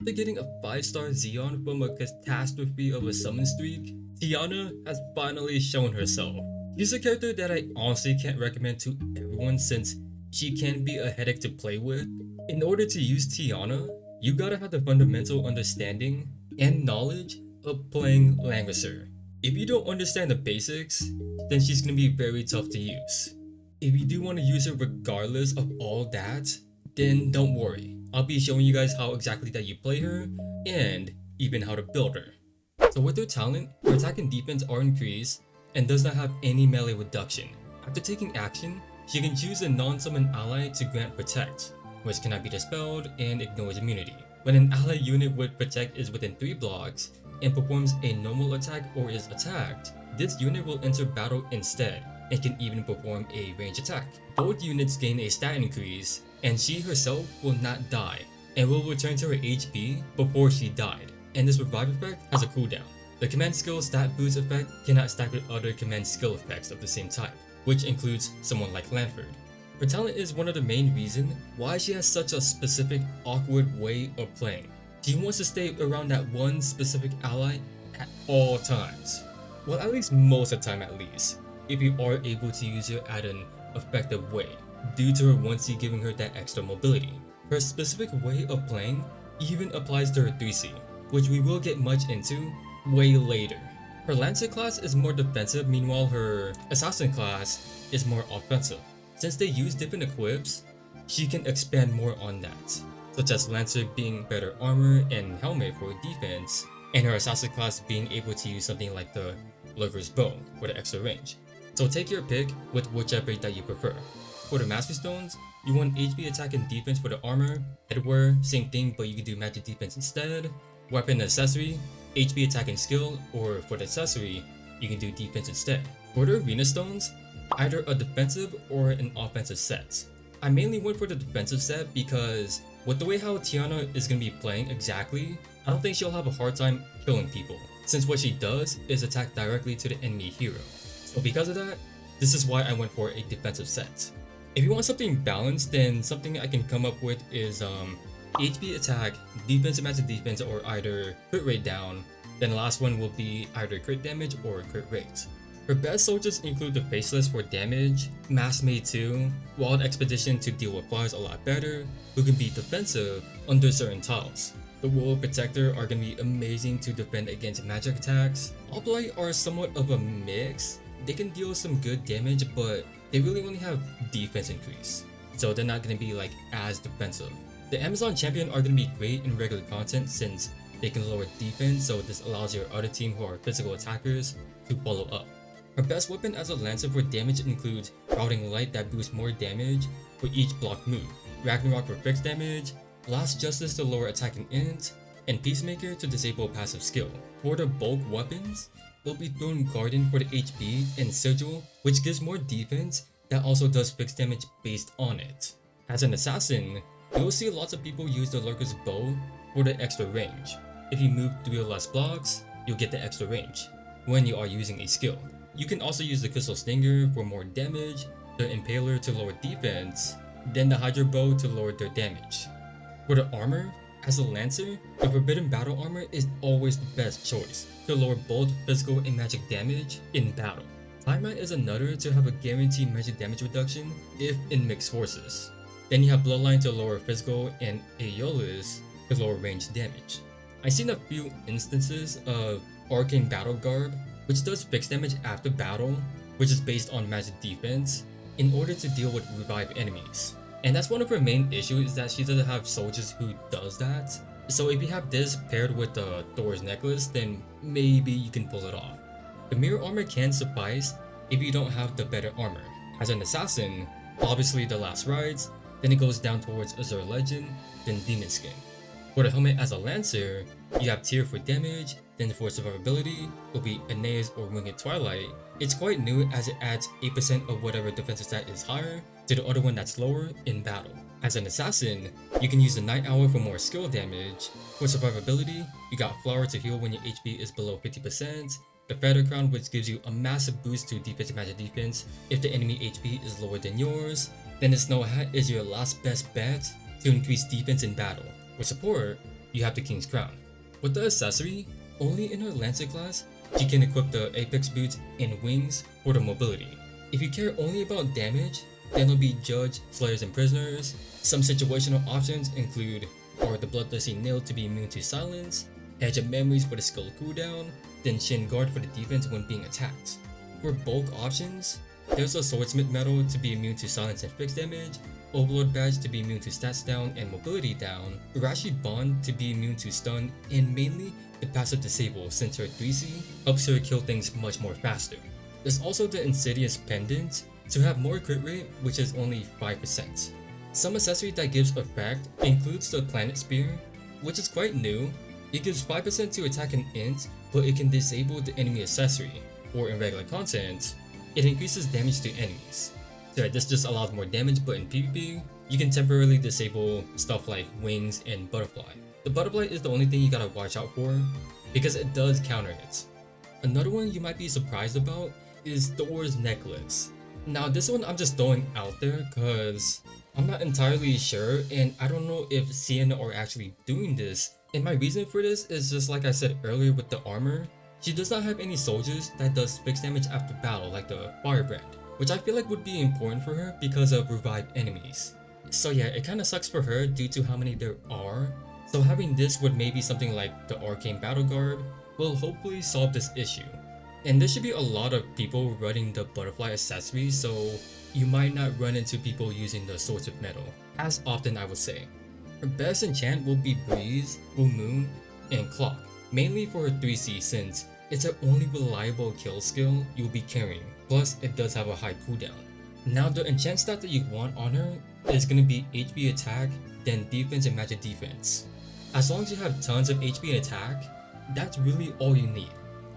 After getting a 5-star Xeon from a catastrophe of a summon streak, Tiana has finally shown herself. She's a character that I honestly can't recommend to everyone since she can be a headache to play with. In order to use Tiana, you gotta have the fundamental understanding and knowledge of playing Langrisser. If you don't understand the basics, then she's gonna be very tough to use. If you do want to use her regardless of all that, then don't worry. I'll be showing you guys how exactly that you play her and even how to build her. So with her talent, her attack and defense are increased and does not have any melee reduction. After taking action, she can choose a non-summon ally to grant Protect, which cannot be dispelled and ignores immunity. When an ally unit with Protect is within 3 blocks and performs a normal attack or is attacked, this unit will enter battle instead and can even perform a range attack. Both units gain a stat increase, and she herself will not die and will return to her HP before she died, and this revive effect has a cooldown. The command skill stat boost effect cannot stack with other command skill effects of the same type, which includes someone like Lanford. Her talent is one of the main reasons why she has such a specific awkward way of playing. She wants to stay around that one specific ally at all times. Well, at least most of the time at least, if you are able to use her at an effective way, due to her once giving her that extra mobility. Her specific way of playing even applies to her 3C, which we will get much into way later. Her Lancer class is more defensive, meanwhile her Assassin class is more offensive. Since they use different equips, she can expand more on that, such as Lancer being better armor and helmet for defense, and her Assassin class being able to use something like the Lurker's Bow for the extra range. So take your pick with whichever that you prefer. For the Mastery Stones, you want HP attack and defense for the armor. Headwear, same thing but you can do magic defense instead. Weapon accessory, HP attack and skill, or for the accessory, you can do defense instead. For the Arena Stones, either a defensive or an offensive set. I mainly went for the defensive set because with the way how Tiana is going to be playing exactly, I don't think she'll have a hard time killing people, since what she does is attack directly to the enemy hero. So because of that, this is why I went for a defensive set. If you want something balanced, then something I can come up with is HP attack, defensive magic defense, or either crit rate down. Then the last one will be either crit damage or crit rate. Her best soldiers include the Faceless for damage, Mass Maid 2, Wild Expedition to deal with flyers a lot better, who can be defensive under certain tiles. The World Protector are going to be amazing to defend against magic attacks. Oblight are somewhat of a mix. They can deal some good damage, but they really only have defense increase, so they're not going to be like as defensive. The Amazon Champion are going to be great in regular content since they can lower defense, so this allows your other team who are physical attackers to follow up. Her best weapon as a Lancer for damage includes Routing Light that boosts more damage for each block move, Ragnarok for fixed damage, Last Justice to lower attacking int, and Peacemaker to disable passive skill. For the bulk weapons, it'll be Thorn Garden for the HP and Sigil, which gives more defense that also does fixed damage based on it. As an assassin, you'll see lots of people use the Lurker's Bow for the extra range. If you move 3 or less blocks, you'll get the extra range when you are using a skill. You can also use the Crystal Stinger for more damage, the Impaler to lower defense, then the Hydra Bow to lower their damage. For the armor, as a Lancer, the Forbidden Battle Armor is always the best choice to lower both physical and magic damage in battle. Timeout is another to have a guaranteed magic damage reduction if in mixed forces. Then you have Bloodline to lower physical and Aeolus to lower range damage. I've seen a few instances of Arcane Battle Garb, which does fixed damage after battle, which is based on magic defense, in order to deal with revived enemies. And that's one of her main issues, is that she doesn't have soldiers who does that. So if you have this paired with the Thor's necklace, then maybe you can pull it off. The mirror armor can suffice if you don't have the better armor. As an assassin, obviously the last rides, then it goes down towards Azure Legend, then Demon Skin. For the helmet as a Lancer, you have Tear for damage, then for survivability will be Aeneas or Winged Twilight. It's quite new as it adds 8% of whatever defensive stat is higher to the other one that's lower in battle. As an assassin, you can use the Night Owl for more skill damage. For survivability, you got Flower to heal when your HP is below 50%, the Feather Crown which gives you a massive boost to defensive magic defense if the enemy HP is lower than yours, then the Snow Hat is your last best bet to increase defense in battle. For support, you have the King's Crown. With the accessory, only in her Lancer class, she can equip the Apex boots and wings for the mobility. If you care only about damage, then it'll be Judge, Slayers, and Prisoners. Some situational options include or the Bloodthirsty Nail to be immune to silence, Edge of Memories for the skill cooldown, then Shin Guard for the defense when being attacked. For bulk options, there's a Swordsmith Medal to be immune to silence and fixed damage, Overlord Badge to be immune to stats down and mobility down, Urashi Bond to be immune to stun, and mainly the passive disable since her 3C helps her kill things much more faster. There's also the Insidious Pendant to have more crit rate, which is only 5%. Some accessory that gives effect includes the Planet Spear, which is quite new. It gives 5% to attack an int, but it can disable the enemy accessory, or in regular content, it increases damage to enemies. So this just allows more damage, but in PvP, you can temporarily disable stuff like wings and butterfly. The butterfly is the only thing you gotta watch out for, because it does counter hits. Another one you might be surprised about is Thor's necklace. Now this one I'm just throwing out there cause I'm not entirely sure and I don't know if Tiana are actually doing this. And my reason for this is just like I said earlier with the armor. She does not have any soldiers that does fixed damage after battle like the Firebrand, which I feel like would be important for her because of revived enemies. So yeah, it kinda sucks for her due to how many there are. So having this with maybe something like the Arcane Battle Guard will hopefully solve this issue. And there should be a lot of people running the butterfly accessory, so you might not run into people using the Swords of Metal as often, I would say. Her best enchant will be Breeze, Full Moon, and Clock, mainly for her 3C since it's her only reliable kill skill you'll be carrying, plus it does have a high cooldown. Now the enchant stat that you want on her is going to be HP attack, then defense and magic defense. As long as you have tons of HP and attack, that's really all you need.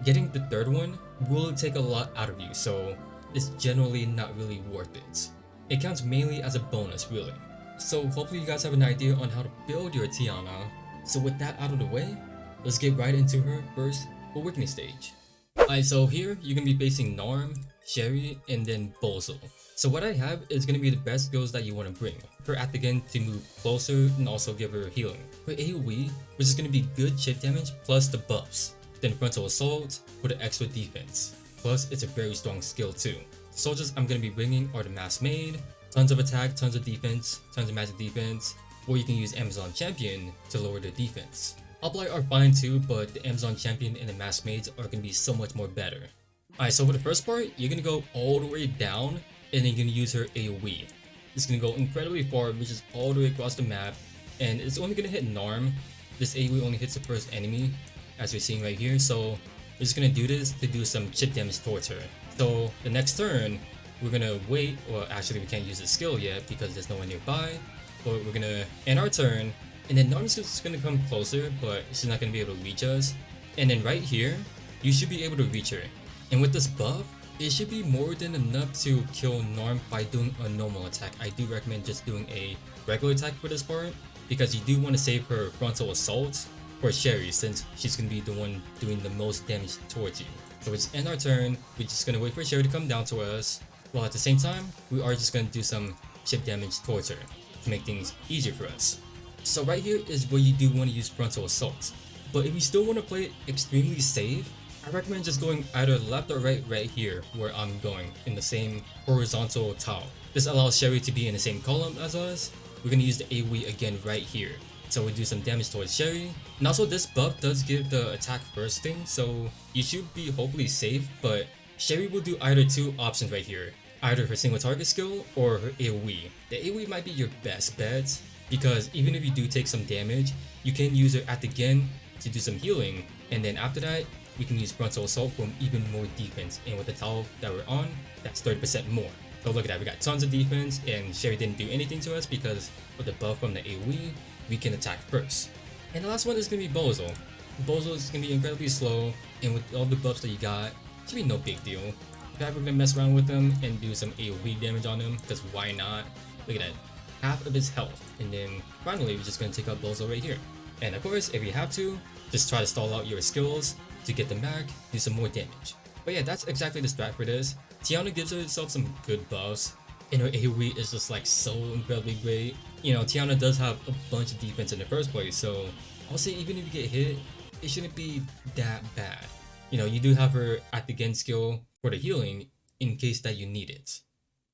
Getting the third one will take a lot out of you, so it's generally not really worth it. It counts mainly as a bonus really. So hopefully you guys have an idea on how to build your Tiana. So with that out of the way, let's get right into her first awakening stage. Alright, so here you're going to be facing Narm, Sherry, and then Bozo. So what I have is going to be the best skills that you want to bring. For Athigan to move closer and also give her healing. For AoE, which is going to be good chip damage plus the buffs. Then Frontal Assault for the extra defense. Plus it's a very strong skill too. The soldiers I'm going to be bringing are the Mass Maid, tons of attack, tons of defense, tons of magic defense, or you can use Amazon Champion to lower the defense. Uplight are fine too, but the Amazon Champion and the Mass Maids are going to be so much more better. Alright, so for the first part, you're going to go all the way down and then you're going to use her AoE. It's going to go incredibly far, which is all the way across the map, and it's only going to hit Narm. This AoE only hits the first enemy, as you're seeing right here, so we're just going to do this to do some chip damage towards her. So the next turn, we're going to wait, well actually we can't use the skill yet because there's no one nearby, but we're going to end our turn, and then Narm's just going to come closer, but she's not going to be able to reach us. And then right here, you should be able to reach her. And with this buff, it should be more than enough to kill Narm by doing a normal attack. I do recommend just doing a regular attack for this part, because you do want to save her Frontal Assault for Sherry since she's going to be the one doing the most damage towards you. So we just end our turn, we're just going to wait for Sherry to come down to us, while at the same time, we are just going to do some chip damage towards her to make things easier for us. So right here is where you do want to use Frontal Assault, but if you still want to play it extremely safe, I recommend just going either left or right here where I'm going in the same horizontal tile. This allows Sherry to be in the same column as us. We're going to use the AoE again right here. So we do some damage towards Sherry. And also this buff does give the attack first thing, so you should be hopefully safe, but Sherry will do either two options right here. Either her single target skill or her AoE. The AoE might be your best bet, because even if you do take some damage, you can use her at the again to do some healing, and then after that, we can use Frontal Assault for even more defense, and with the tile that we're on, that's 30% more. So look at that, we got tons of defense, and Sherry didn't do anything to us because with the buff from the AoE, we can attack first. And the last one is going to be Bozo. Bozo is going to be incredibly slow, and with all the buffs that you got, it should be no big deal. In fact, we're going to mess around with him and do some AoE damage on him, because why not? Look at that, half of his health. And then finally, we're just going to take out Bozo right here. And of course, if you have to, just try to stall out your skills to get them back, do some more damage. But yeah, that's exactly the strat for this. Tiana gives herself some good buffs, and her AoE is just like so incredibly great. You know, Tiana does have a bunch of defense in the first place, so I'll say even if you get hit, it shouldn't be that bad. You know, you do have her at the Gen skill for the healing in case that you need it.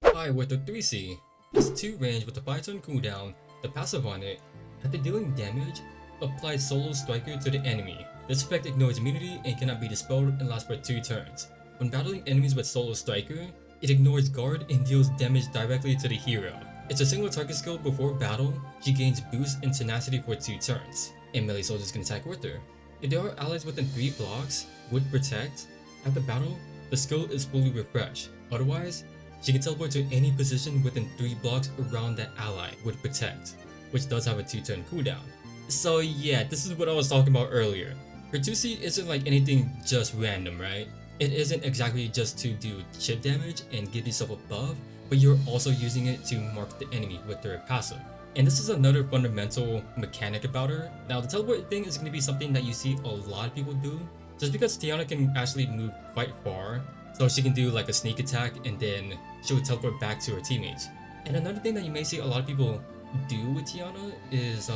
Alright, with the 3C, it's 2 range with a 5-turn cooldown. The passive on it, after dealing damage, applies Solo Striker to the enemy. This effect ignores immunity and cannot be dispelled and lasts for 2 turns. When battling enemies with Solo Striker, it ignores guard and deals damage directly to the hero. It's a single target skill before battle. She gains boost and tenacity for 2 turns, and melee soldiers can attack with her. If there are allies within 3 blocks, would protect. After battle, the skill is fully refreshed. Otherwise, she can teleport to any position within 3 blocks around that ally would protect, which does have a 2-turn cooldown. So yeah, this is what I was talking about earlier. Her 2C isn't like anything just random, right? It isn't exactly just to do chip damage and give yourself a buff, but you're also using it to mark the enemy with their passive. And this is another fundamental mechanic about her. Now the teleport thing is going to be something that you see a lot of people do, just because Tiana can actually move quite far, so she can do like a sneak attack and then she would teleport back to her teammates. And another thing that you may see a lot of people do with Tiana is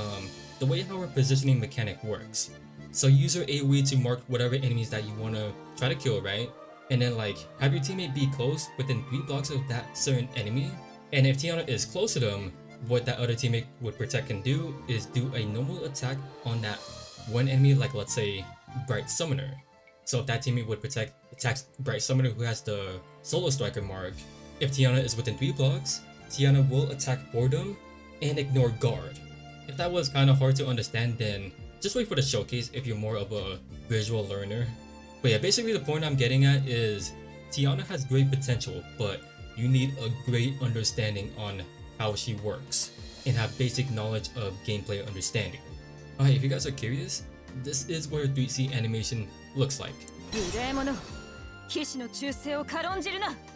the way how her positioning mechanic works. So you use her AoE to mark whatever enemies that you want to try to kill, right? And then like have your teammate be close within 3 blocks of that certain enemy. And if Tiana is close to them, what that other teammate would protect can do is do a normal attack on that one enemy, like let's say Bright Summoner. So if that teammate would protect, attacks Bright Summoner who has the Solo Striker mark, if Tiana is within 3 blocks, Tiana will attack for them and ignore guard. If that was kind of hard to understand, then just wait for the showcase if you're more of a visual learner. But yeah, basically the point I'm getting at is Tiana has great potential, but you need a great understanding on how she works and have basic knowledge of gameplay understanding. Alright, if you guys are curious, this is what her 3C animation looks like.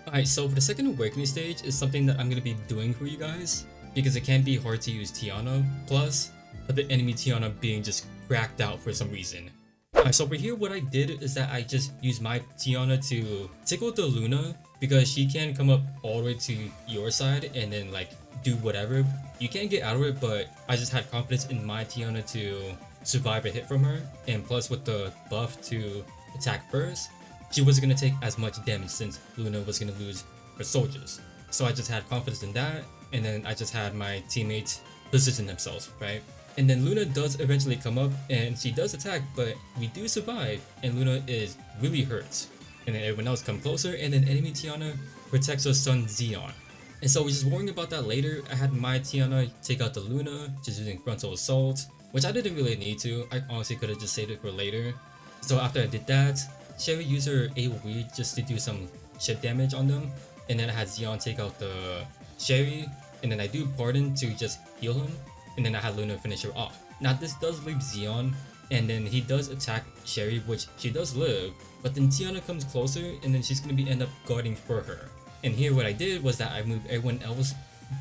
Alright, so for the second awakening stage is something that I'm going to be doing for you guys, because it can be hard to use Tiana, plus the enemy Tiana being just cracked out for some reason. Alright, so over here what I did is that I just used my Tiana to tickle the Luna, because she can come up all the way to your side and then like do whatever. You can't get out of it, but I just had confidence in my Tiana to survive a hit from her, and plus with the buff to attack first, she wasn't going to take as much damage since Luna was going to lose her soldiers. So I just had confidence in that, and then I just had my teammates position themselves, right? And then Luna does eventually come up and she does attack, but we do survive and Luna is really hurt. And then everyone else come closer, and then enemy Tiana protects her son Xeon. And so we're just worrying about that later. I had my Tiana take out the Luna, just using frontal assault, which I didn't really need to. I honestly could have just saved it for later. So after I did that, Sherry used her AoE just to do some chip damage on them. And then I had Xeon take out the Sherry, and then I do Pardon to just heal him. And then I had Luna finish her off. Now this does leave Xeon, and then he does attack Sherry, which she does live, but then Tiana comes closer and then she's going to be end up guarding for her. And here what I did was that I moved everyone else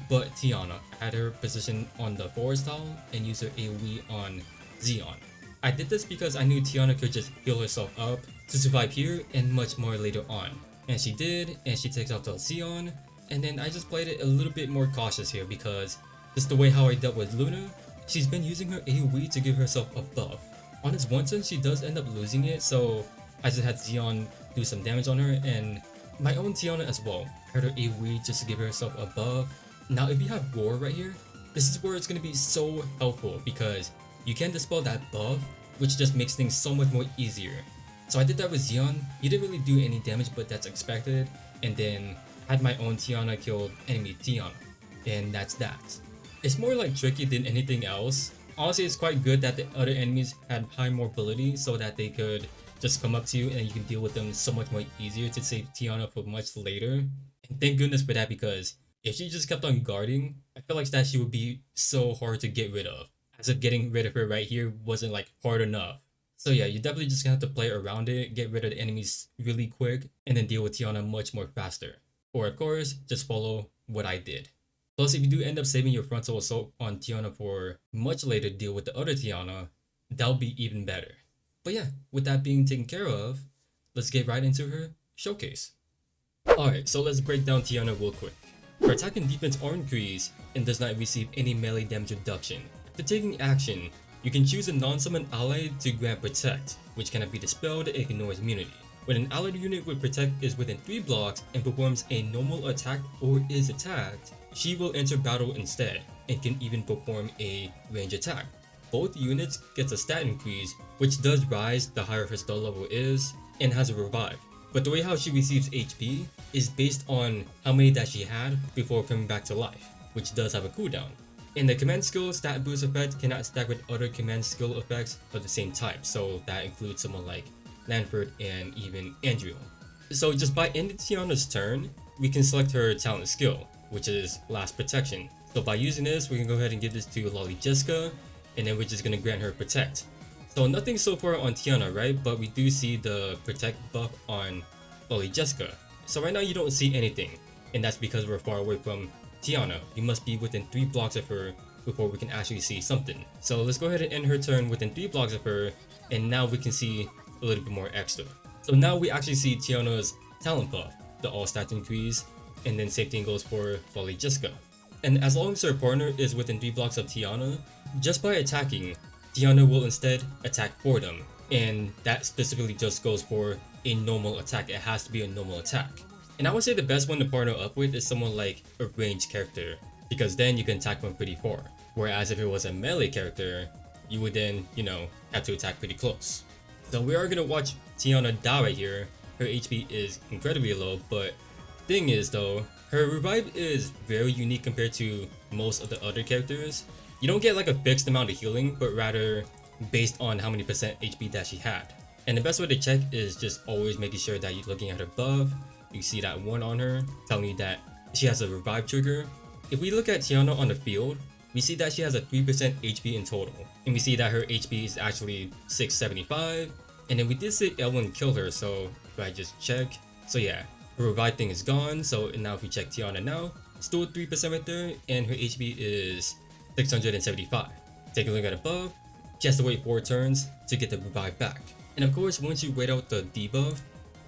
but Tiana. I had her position on the forest tile and used her AoE on Xeon. I did this because I knew Tiana could just heal herself up to survive here and much more later on. And she did, and she takes out the Xeon, and then I just played it a little bit more cautious here because just the way how I dealt with Luna, she's been using her AoE to give herself a buff. On this one turn, she does end up losing it, so I just had Xeon do some damage on her, and my own Tiana as well. I had her AoE just to give herself a buff. Now if you have Roar right here, this is where it's going to be so helpful because you can dispel that buff, which just makes things so much more easier. So I did that with Xeon. He didn't really do any damage, but that's expected. And then I had my own Tiana kill enemy Tiana, and that's that. It's more like tricky than anything else. Honestly, it's quite good that the other enemies had high mobility so that they could just come up to you and you can deal with them so much more easier to save Tiana for much later. And thank goodness for that, because if she just kept on guarding, I feel like that she would be so hard to get rid of. As if getting rid of her right here wasn't like hard enough. So yeah, you definitely just gonna have to play around it, get rid of the enemies really quick, and then deal with Tiana much more faster. Or of course, just follow what I did. Plus, if you do end up saving your frontal assault on Tiana for much later to deal with the other Tiana, that'll be even better. But yeah, with that being taken care of, let's get right into her showcase. Alright, so let's break down Tiana real quick. Her attack and defense are increased and does not receive any melee damage reduction. After taking action, You can choose a non-summon ally to grant Protect, which cannot be dispelled and ignores immunity. When an allied unit with Protect is within 3 blocks and performs a normal attack or is attacked, she will enter battle instead and can even perform a range attack. Both units get a stat increase, which does rise the higher her spell level is, and has a revive. But the way how she receives HP is based on how many that she had before coming back to life, which does have a cooldown. And the command skill stat boost effect cannot stack with other command skill effects of the same type, so that includes someone like Lanford and even Andrew. So just by ending Tiana's turn, we can select her talent skill, which is Last Protection. So by using this, we can go ahead and give this to Lolly Jessica, and then we're just gonna grant her Protect. So nothing so far on Tiana, right? But we do see the Protect buff on Lolly Jessica. So right now you don't see anything, and that's because we're far away from Tiana. You must be within 3 blocks of her before we can actually see something. So let's go ahead and end her turn within 3 blocks of her, and now we can see a little bit more extra. So now we actually see Tiana's talent buff, the all stats increase, and then same thing goes for Lolly Jessica. And as long as her partner is within 3 blocks of Tiana, just by attacking, Tiana will instead attack for them, and that specifically just goes for a normal attack. It has to be a normal attack. And I would say the best one to partner up with is someone like a ranged character, because then you can attack from pretty far. Whereas if it was a melee character, you would then, have to attack pretty close. So we are gonna watch Tiana die right here. Her HP is incredibly low, but thing is though, her revive is very unique compared to most of the other characters. You don't get like a fixed amount of healing, but rather based on how many percent HP that she had. And the best way to check is just always making sure that you're looking at her buff. You see that 1 on her, telling you that she has a revive trigger. If we look at Tiana on the field, we see that she has a 3% HP in total. And we see that her HP is actually 675. And then we did say Elwyn killed her, so if I just check. So yeah, her revive thing is gone. So now if we check Tiana now, still 3% right there, and her HP is 675. Take a look at above, she has to wait 4 turns to get the revive back. And of course, once you wait out the debuff,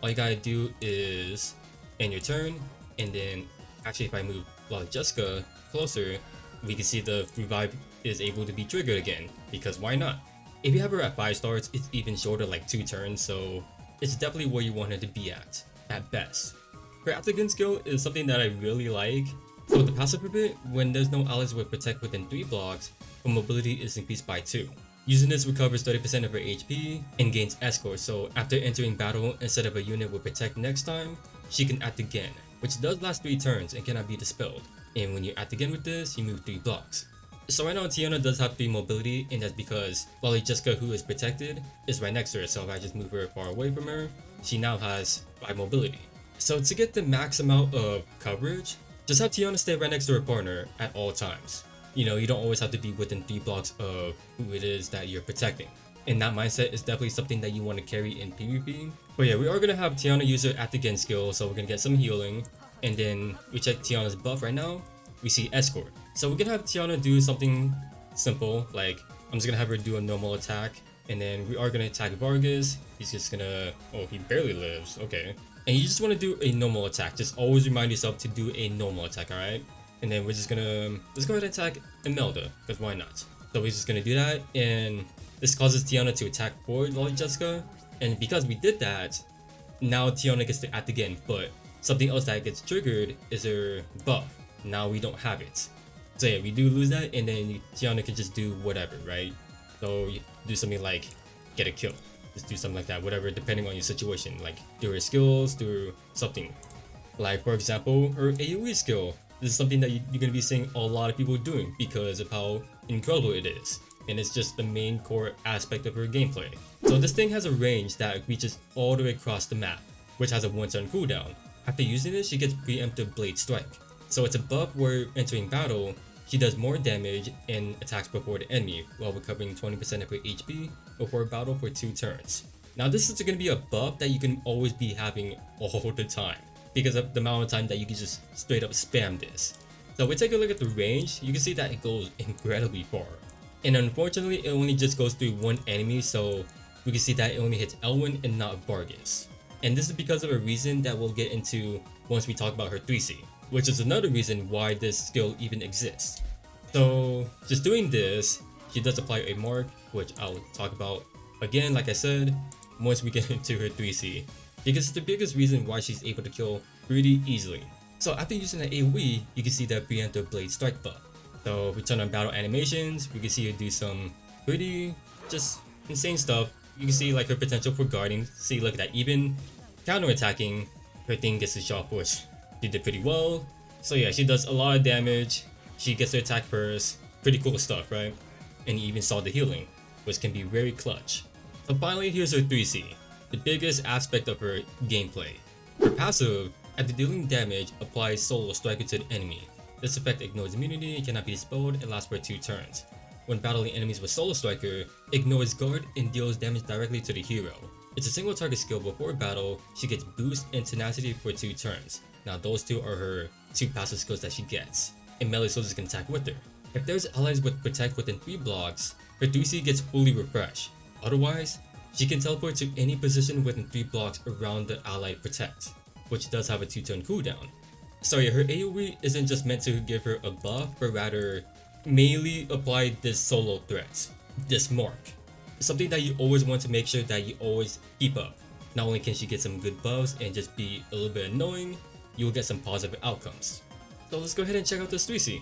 all you gotta do is end your turn, and then actually if I move Lolly Jessica closer, we can see the revive is able to be triggered again, because why not? If you have her at 5 stars, it's even shorter, like 2 turns, so it's definitely where you want her to be at best. Her aftergun skill is something that I really like. So with the passive of it, when there's no allies with Protect within 3 blocks, her mobility is increased by 2. Using this recovers 30% of her HP and gains Escort, so after entering battle instead of a unit with Protect next time, she can act again, which does last 3 turns and cannot be dispelled. And when you act again with this, you move 3 blocks. So right now Tiana does have 3 mobility, and that's because Lolly Jessica, who is protected, is right next to her, so if I just move her far away from her, she now has 5 mobility. So to get the max amount of coverage, just have Tiana stay right next to her partner at all times. You don't always have to be within 3 blocks of who it is that you're protecting. And that mindset is definitely something that you want to carry in PvP. But yeah, we are going to have Tiana use her Act Again skill, so we're going to get some healing. And then we check Tiana's buff right now, we see Escort. So we're going to have Tiana do something simple, like I'm just going to have her do a normal attack. And then we are going to attack Vargas. He's just going to, oh, he barely lives, okay. And you just want to do a normal attack. Just always remind yourself to do a normal attack, alright? And then we're just gonna, let's go ahead and attack Imelda, because why not? So we're just gonna do that, and this causes Tiana to attack for Lolly Jessica. And because we did that, now Tiana gets to act again, but something else that gets triggered is her buff. Now we don't have it. So yeah, we do lose that, and then Tiana can just do whatever, right? So you do something like get a kill. Just do something like that, whatever, depending on your situation. Like do her skills, do something. Like for example, her AoE skill. This is something that you're going to be seeing a lot of people doing because of how incredible it is. And it's just the main core aspect of her gameplay. So this thing has a range that reaches all the way across the map, which has a 1 turn cooldown. After using it, she gets preemptive Blade Strike. So it's a buff where entering battle, she does more damage and attacks before the enemy while recovering 20% of her HP before battle for 2 turns. Now this is going to be a buff that you can always be having all the time, because of the amount of time that you can just straight up spam this. So we take a look at the range, you can see that it goes incredibly far. And unfortunately, it only just goes through 1 enemy, so we can see that it only hits Elwyn and not Vargas. And this is because of a reason that we'll get into once we talk about her 3C, which is another reason why this skill even exists. So just doing this, she does apply a mark, which I'll talk about again, like I said, once we get into her 3C, because it's the biggest reason why she's able to kill pretty easily. So after using the AoE, you can see the preemptive blade strike buff. So we turn on battle animations, we can see her do some pretty just insane stuff. You can see like her potential for guarding. See, look at that, even counter-attacking, her thing gets a shot, which she did pretty well. So yeah, she does a lot of damage. She gets to attack first. Pretty cool stuff, right? And you even saw the healing, which can be very clutch. So finally, here's her 3C, the biggest aspect of her gameplay. Her passive, after dealing damage, applies Solo Striker to the enemy. This effect ignores immunity, cannot be dispelled, and lasts for 2 turns. When battling enemies with Solo Striker, ignores guard and deals damage directly to the hero. It's a single target skill before battle. She gets boost and tenacity for 2 turns. Now those 2 are her 2 passive skills that she gets, and melee soldiers can attack with her. If there's allies with protect within 3 blocks, her 3C gets fully refreshed. Otherwise, she can teleport to any position within 3 blocks around the allied protect, which does have a 2-turn cooldown. So yeah, her AoE isn't just meant to give her a buff, but rather mainly apply this solo threat, this mark. Something that you always want to make sure that you always keep up. Not only can she get some good buffs and just be a little bit annoying, you'll get some positive outcomes. So let's go ahead and check out this 3C.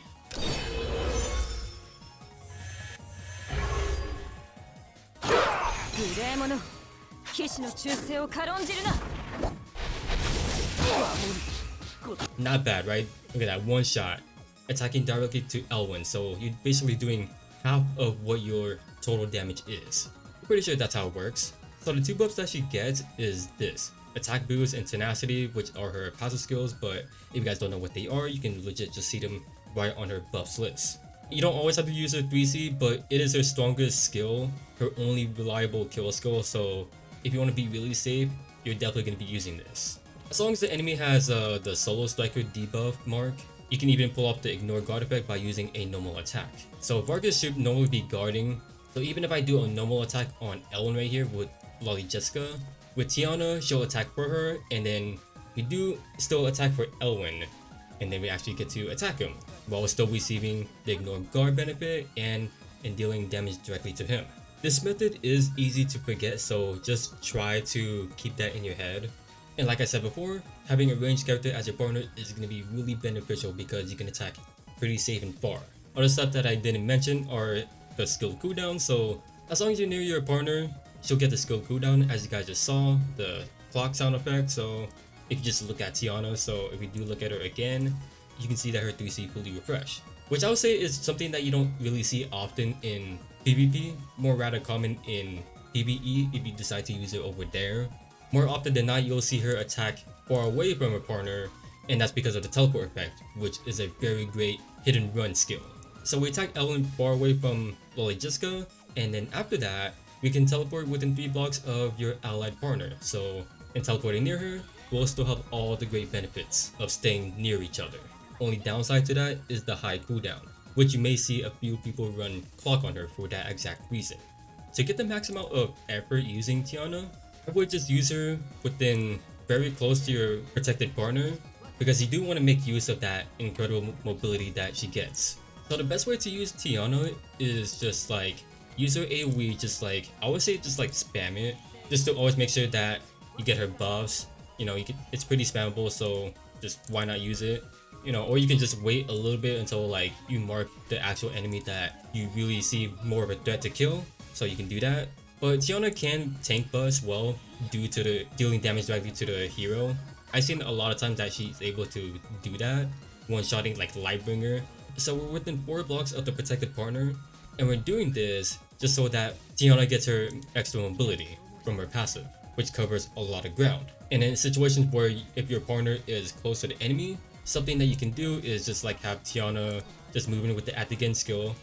Not bad, right? Look at that, one shot, attacking directly to Elwyn, so you're basically doing half of what your total damage is. I'm pretty sure that's how it works. So the 2 buffs that she gets is this, attack boost and tenacity, which are her passive skills, but if you guys don't know what they are, you can legit just see them right on her buffs list. You don't always have to use her 3C, but it is her strongest skill, her only reliable kill skill, so if you want to be really safe, you're definitely going to be using this. As long as the enemy has the Solo Striker debuff mark, you can even pull off the ignore guard effect by using a normal attack. So Vargas should normally be guarding, so even if I do a normal attack on Ellen right here with Lolly Jessica, with Tiana, she'll attack for her, and then we do still attack for Elwyn, and then we actually get to attack him, while still receiving the ignore guard benefit and dealing damage directly to him. This method is easy to forget, so just try to keep that in your head. And like I said before, having a ranged character as your partner is going to be really beneficial because you can attack pretty safe and far. Other stuff that I didn't mention are the skill cooldown, so as long as you're near your partner, she'll get the skill cooldown as you guys just saw, the clock sound effect. So if you just look at Tiana, so if we do look at her again, you can see that her 3C fully refreshed, which I would say is something that you don't really see often in PvP, more rather common in PvE if you decide to use it over there. More often than not, you'll see her attack far away from her partner, and that's because of the teleport effect, which is a very great hit and run skill. So we attack Ellen far away from Lolly Jessica, and then after that, we can teleport within 3 blocks of your allied partner. So in teleporting near her, we'll still have all the great benefits of staying near each other. Only downside to that is the high cooldown, which you may see a few people run clock on her for that exact reason. To get the max amount of effort using Tiana, I would just use her within very close to your protected partner, because you do want to make use of that incredible mobility that she gets. So the best way to use Tiana is just like use her AoE, just like I would say just like spam it, just to always make sure that you get her buffs. You know, it's pretty spammable, so just why not use it? You know, or you can just wait a little bit until like you mark the actual enemy that you really see more of a threat to kill, so you can do that. But Tiana can tank buff as well due to the dealing damage directly to the hero. I've seen a lot of times that she's able to do that, one-shotting like Lightbringer. So we're within 4 blocks of the protected partner, and we're doing this just so that Tiana gets her extra mobility from her passive, which covers a lot of ground. And in situations where if your partner is close to the enemy, something that you can do is just like have Tiana just moving with the at again skill,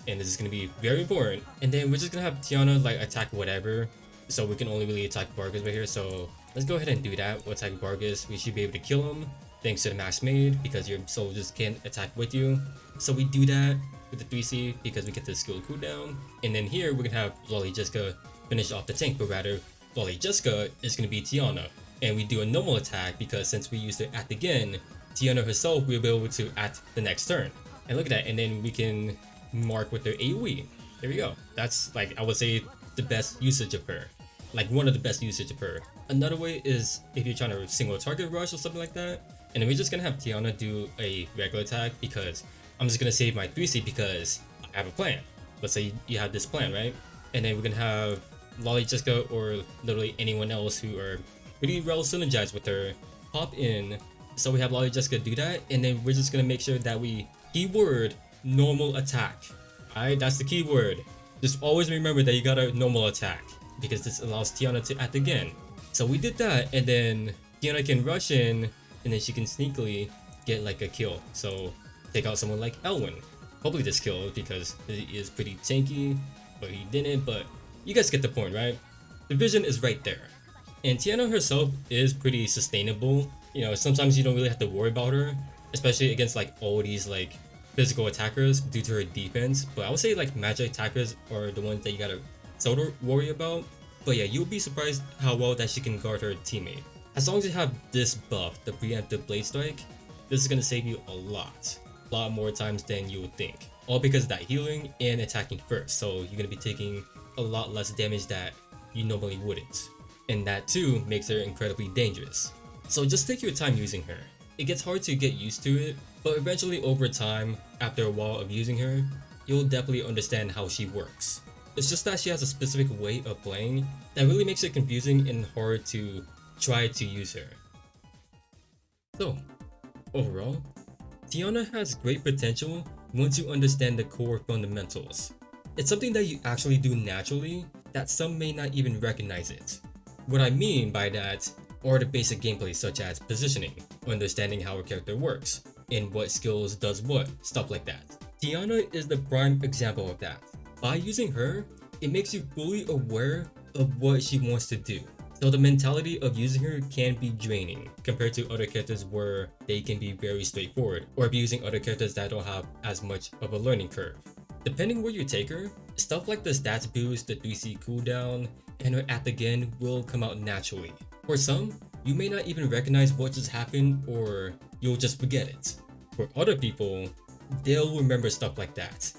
and this is going to be very important. And then we're just going to have Tiana like attack whatever, so we can only really attack Vargas right here. So let's go ahead and do that. We'll attack Vargas. We should be able to kill him thanks to the max made, because your soldiers can't attack with you. So we do that with the 3C because we get the skill cooldown. And then here we're going to have Lolly Jessica finish off the tank, but rather Lolly Jessica is going to be Tiana. And we do a normal attack because since we used the act again, Tiana herself will be able to act the next turn. And look at that, and then we can mark with their AoE. There we go. That's like, I would say, the best usage of her. Like one of the best usage of her. Another way is if you're trying to single target rush or something like that. And then we're just gonna have Tiana do a regular attack because I'm just gonna save my 3C because I have a plan. Let's say you have this plan, right? And then we're gonna have Lolly Jessica or literally anyone else who are pretty well synergized with her pop in. So we have Lolly Jessica do that, and then we're just gonna make sure that we keyword normal attack. Alright, that's the keyword. Just always remember that you got a normal attack because this allows Tiana to act again. So we did that, and then Tiana can rush in, and then she can sneakily get like a kill. So take out someone like Elwin. Hopefully this kill because he is pretty tanky, but he didn't. But you guys get the point, right? The vision is right there. And Tiana herself is pretty sustainable. You know, sometimes you don't really have to worry about her, especially against like all these like physical attackers due to her defense. But I would say like magic attackers are the ones that you gotta sort of worry about. But yeah, you'll be surprised how well that she can guard her teammate. As long as you have this buff, the preemptive blade strike, this is gonna save you a lot more times than you would think. All because of that healing and attacking first. So you're gonna be taking a lot less damage that you normally wouldn't. And that too makes her incredibly dangerous. So just take your time using her. It gets hard to get used to it, but eventually over time, after a while of using her, you'll definitely understand how she works. It's just that she has a specific way of playing that really makes it confusing and hard to try to use her. So, overall, Tiana has great potential once you understand the core fundamentals. It's something that you actually do naturally that some may not even recognize it. What I mean by that are the basic gameplay such as positioning, understanding how a character works, and what skills does what, stuff like that. Tiana is the prime example of that. By using her, it makes you fully aware of what she wants to do. So the mentality of using her can be draining compared to other characters where they can be very straightforward, or if you're using other characters that don't have as much of a learning curve. Depending where you take her, stuff like the stats boost, the 3C cooldown, and her act again will come out naturally. For some, you may not even recognize what just happened or you'll just forget it. For other people, they'll remember stuff like that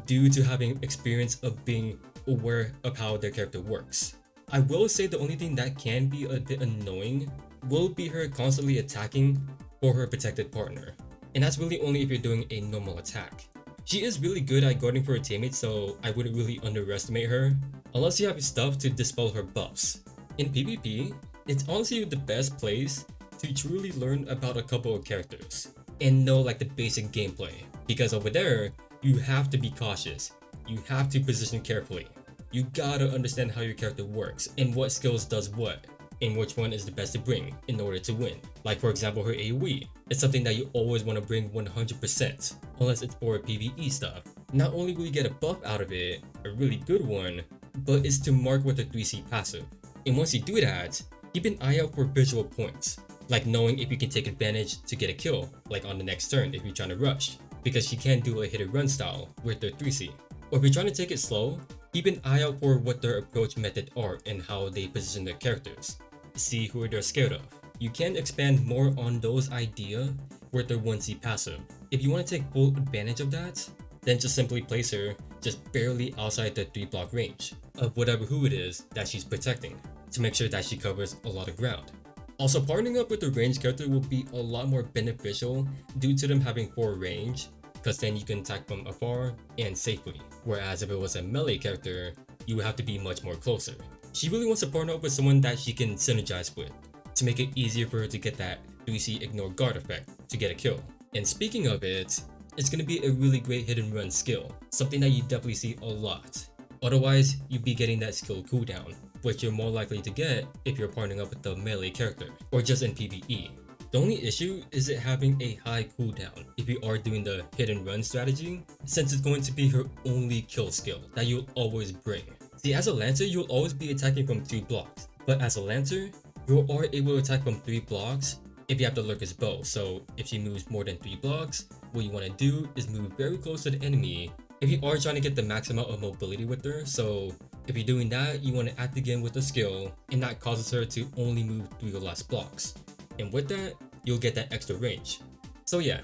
due to having experience of being aware of how their character works. I will say the only thing that can be a bit annoying will be her constantly attacking for her protected partner. And that's really only if you're doing a normal attack. She is really good at guarding for her teammates, so I wouldn't really underestimate her, unless you have stuff to dispel her buffs. In PvP, it's honestly the best place to truly learn about a couple of characters and know like the basic gameplay, because over there, you have to be cautious, you have to position carefully, you gotta understand how your character works and what skills does what, and which one is the best to bring in order to win. Like for example her AoE, it's something that you always want to bring 100%, unless it's for PvE stuff. Not only will you get a buff out of it, a really good one, but it's to mark with a 3C passive. And once you do that, keep an eye out for visual points, like knowing if you can take advantage to get a kill, like on the next turn if you're trying to rush, because she can do a hit and run style with their 3C. Or if you're trying to take it slow, keep an eye out for what their approach method are and how they position their characters. See who they're scared of. You can expand more on those ideas with their 1C passive. If you want to take full advantage of that, then just simply place her just barely outside the 3 block range of whatever who it is that she's protecting to make sure that she covers a lot of ground. Also, partnering up with a ranged character will be a lot more beneficial due to them having 4 range, because then you can attack from afar and safely. Whereas if it was a melee character, you would have to be much more closer. She really wants to partner up with someone that she can synergize with to make it easier for her to get that 3C ignore guard effect to get a kill. And speaking of it, it's going to be a really great hit and run skill, something that you definitely see a lot. Otherwise, you'd be getting that skill cooldown, which you're more likely to get if you're partnering up with the melee character, or just in PvE. The only issue is it having a high cooldown if you are doing the hit and run strategy, since it's going to be her only kill skill that you'll always bring. See, as a Lancer, you'll always be attacking from 2 blocks, but as a Lancer, you are able to attack from 3 blocks if you have the Lurker's Bow. So if she moves more than 3 blocks, what you want to do is move very close to the enemy if you are trying to get the max amount of mobility with her. So if you're doing that, you want to act again with the skill, and that causes her to only move 3 or less blocks. And with that, you'll get that extra range. So yeah,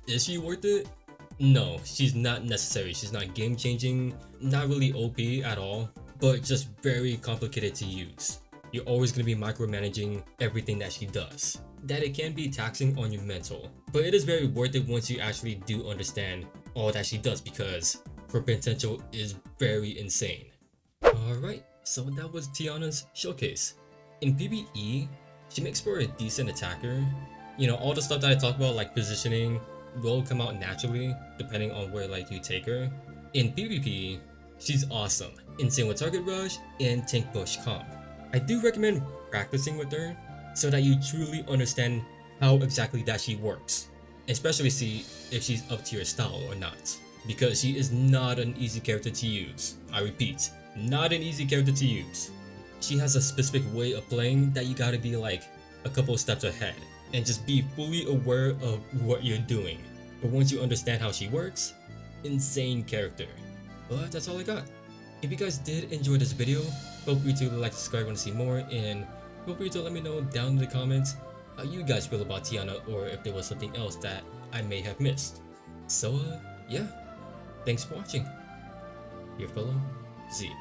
is she worth it? No, she's not necessary. She's not game changing, not really OP at all, but just very complicated to use. You're always going to be micromanaging everything that she does. That it can be taxing on your mental, but it is very worth it once you actually do understand all that she does because her potential is very insane. Alright, so that was Tiana's showcase. In PvE, she makes for a decent attacker. You know, all the stuff that I talk about like positioning will come out naturally depending on where like you take her. In PvP, she's awesome, insane with target rush and tank push comp. I do recommend practicing with her so that you truly understand how exactly that she works, especially see if she's up to your style or not, because she is not an easy character to use. I repeat, not an easy character to use. She has a specific way of playing that you gotta be like a couple steps ahead and just be fully aware of what you're doing. But once you understand how she works, insane character. But that's all I got. If you guys did enjoy this video, feel free to like, subscribe, want to see more, and feel free to let me know down in the comments how you guys feel about Tiana or if there was something else that I may have missed. So yeah, thanks for watching. Your fellow Z.